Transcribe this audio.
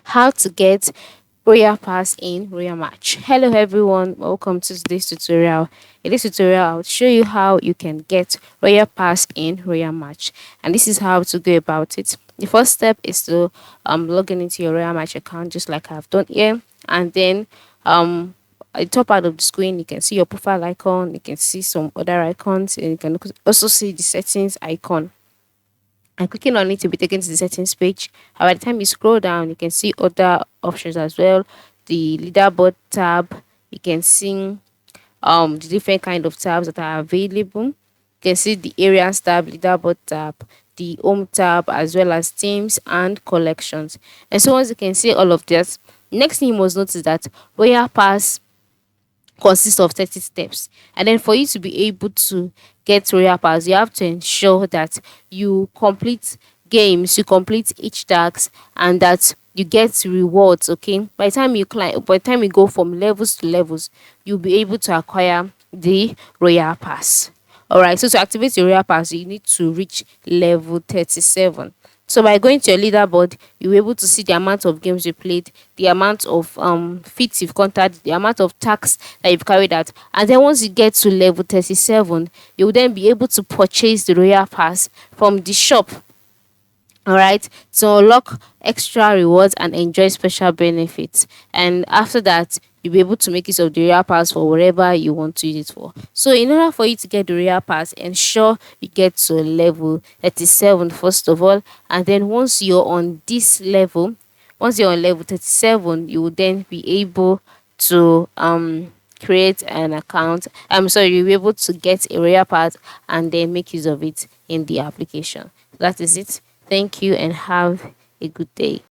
how to get Royal Pass in Royal Match. Hello everyone, welcome to today's tutorial. In this tutorial, I'll show you how you can get Royal Pass in Royal Match, and this is how to go about it. The first step is to log in into your Royal Match account, just like I've done here, and then at the top part of the screen you can see your profile icon, you can see some other icons, and you can also see the settings icon, and clicking on it to be taken to the settings page. And by the time you scroll down, you can see other options as well. The leaderboard tab, you can see the different kind of tabs that are available. You can see the areas tab, leaderboard tab, the home tab, as well as teams and collections. And so once you can see all of this, next thing you must notice that Royal Pass consists of 30 steps. And then for you to be able to get Royal Pass, you have to ensure that you complete games, you complete each task, and that you get rewards. Okay. By the time you go from levels to levels, you'll be able to acquire the Royal Pass. Alright, so to activate your Royal Pass, you need to reach level 37. So by going to your leaderboard, you'll be able to see the amount of games you played, the amount of feats you've contacted, the amount of tasks that you've carried out. And then once you get to level 37, you'll then be able to purchase the Royal Pass from the shop. All right, to unlock extra rewards and enjoy special benefits. And after that, you'll be able to make use of the Royal Pass for whatever you want to use it for. So in order for you to get the Royal Pass, ensure you get to level 37 first of all. And then once you're on this level, once you're on level 37, you will then be able to create an account. I'm sorry, you'll be able to get a Royal Pass and then make use of it in the application. That is it. Thank you and have a good day.